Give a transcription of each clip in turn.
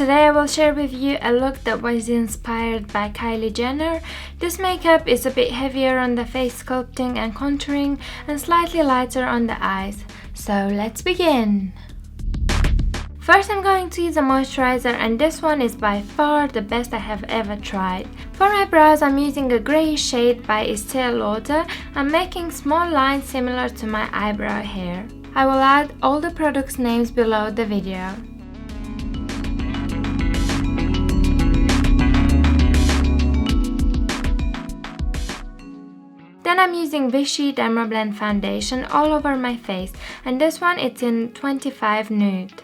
today I will share with you a look that was inspired by Kylie Jenner. This makeup is a bit heavier on the face sculpting and contouring and slightly lighter on the eyes. So let's begin! First I'm going to use a moisturizer, and this one is by far the best I have ever tried. For my brows I'm using a greyish shade by Charlote. I'm making small lines similar to my eyebrow hair. I will add all the products' names below the video. Then I'm using VICHY DERMABLEND foundation all over my face, and this one it's in 25 Nude.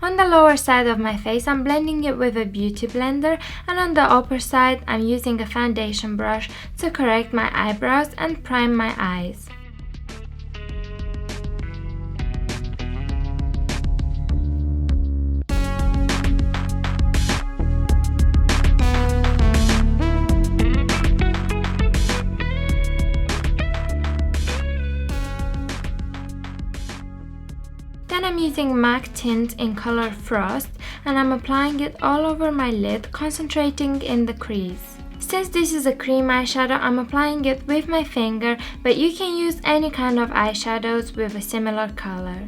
On the lower side of my face I'm blending it with a beauty blender, and on the upper side I'm using a foundation brush to correct my eyebrows and prime my eyes. Then I'm using MAC tint in color Frost, and I'm applying it all over my lid, concentrating in the crease. Since this is a cream eyeshadow, I'm applying it with my finger, but you can use any kind of eyeshadows with a similar color.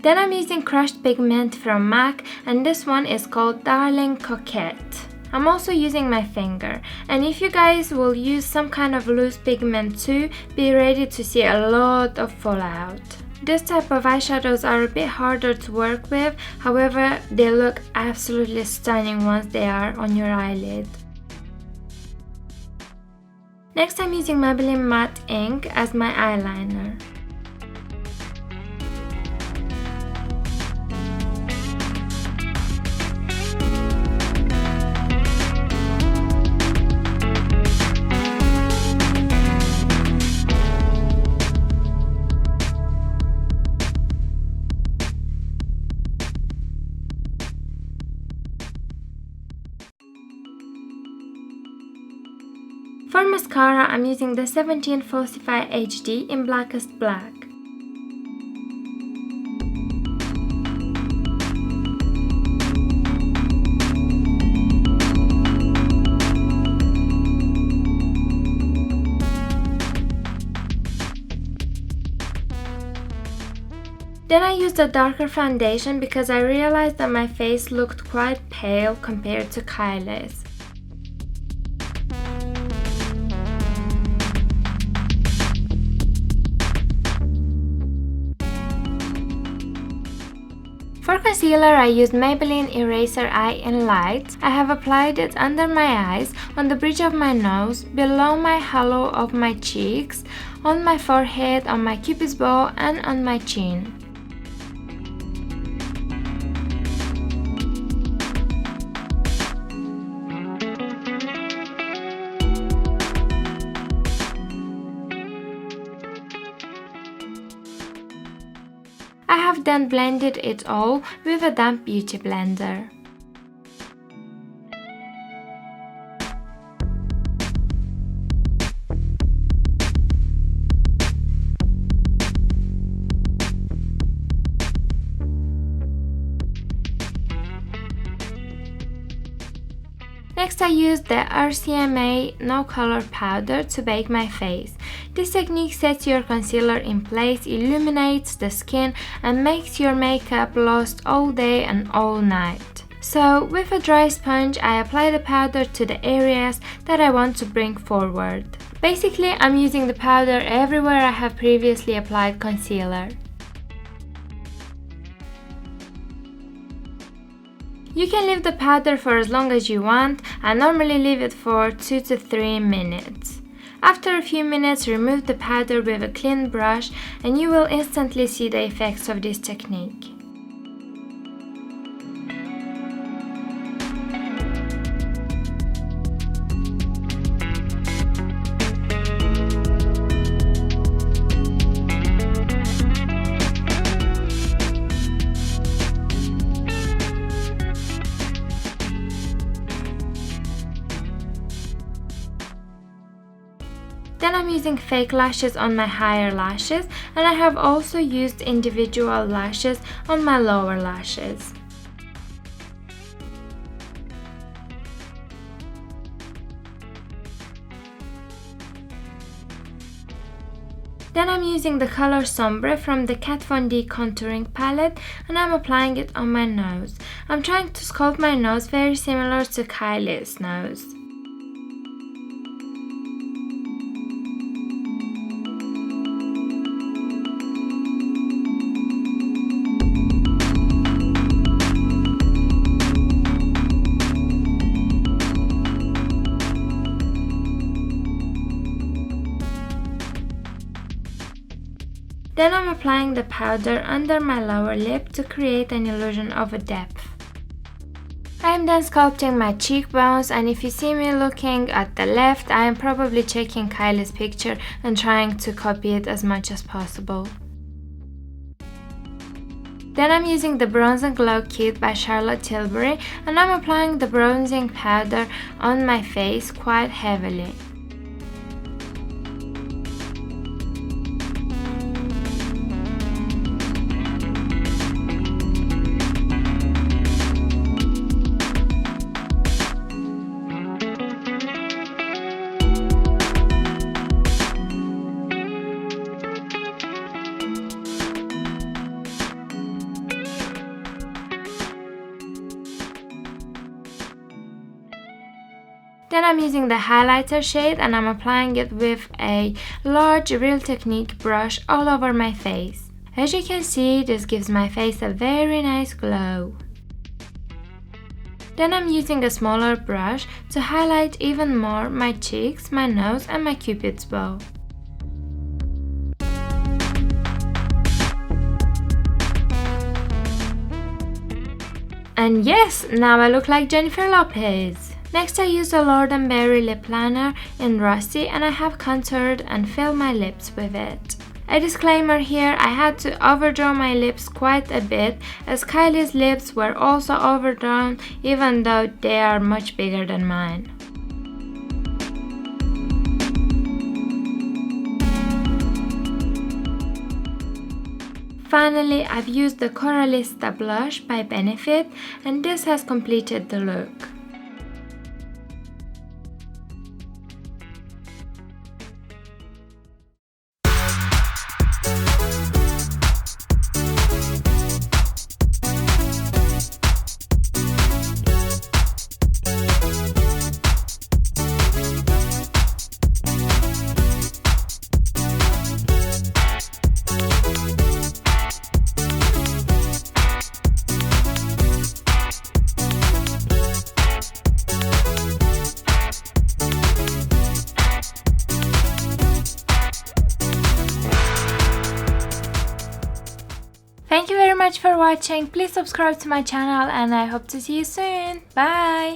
Then I'm using crushed pigment from MAC, and this one is called Darling Coquette. I'm also using my finger, and if you guys will use some kind of loose pigment too, be ready to see a lot of fallout. This type of eyeshadows are a bit harder to work with, however they look absolutely stunning once they are on your eyelid. Next I'm using Maybelline Matte Ink as my eyeliner. For mascara, I'm using the 17 Falsifeye HD in Blackest Black. Then I used a darker foundation because I realized that my face looked quite pale compared to Kylie's. For concealer, I used Maybelline Eraser Eye in Light. I have applied it under my eyes, on the bridge of my nose, below my hollow of my cheeks, on my forehead, on my cupid's bow, and on my chin. I have then blended it all with a damp beauty blender. Next I used the RCMA No Color Powder to bake my face. This technique sets your concealer in place, illuminates the skin, and makes your makeup last all day and all night. So with a dry sponge I apply the powder to the areas that I want to bring forward. Basically I'm using the powder everywhere I have previously applied concealer. You can leave the powder for as long as you want. I normally leave it for 2 to 3 minutes. After a few minutes, remove the powder with a clean brush and you will instantly see the effects of this technique. Then I'm using fake lashes on my higher lashes, and I have also used individual lashes on my lower lashes. Then I'm using the color Sombre from the Kat Von D contouring palette, and I'm applying it on my nose. I'm trying to sculpt my nose very similar to Kylie's nose. Then I'm applying the powder under my lower lip to create an illusion of a depth. I'm then sculpting my cheekbones, and if you see me looking at the left, I am probably checking Kylie's picture and trying to copy it as much as possible. Then I'm using the Bronze and Glow Kit by Charlotte Tilbury, and I'm applying the bronzing powder on my face quite heavily. Then I'm using the highlighter shade, and I'm applying it with a large Real Technique brush all over my face. As you can see, this gives my face a very nice glow. Then I'm using a smaller brush to highlight even more my cheeks, my nose, and my cupid's bow. And yes, now I look like Jennifer Lopez. Next I used a Lord & Berry lip liner in Rusty, and I have contoured and filled my lips with it. A disclaimer here, I had to overdraw my lips quite a bit, as Kylie's lips were also overdrawn, even though they are much bigger than mine. Finally, I've used the Coralista blush by Benefit, and this has completed the look. Thank you very much for watching. Please subscribe to my channel, and I hope to see you soon. Bye!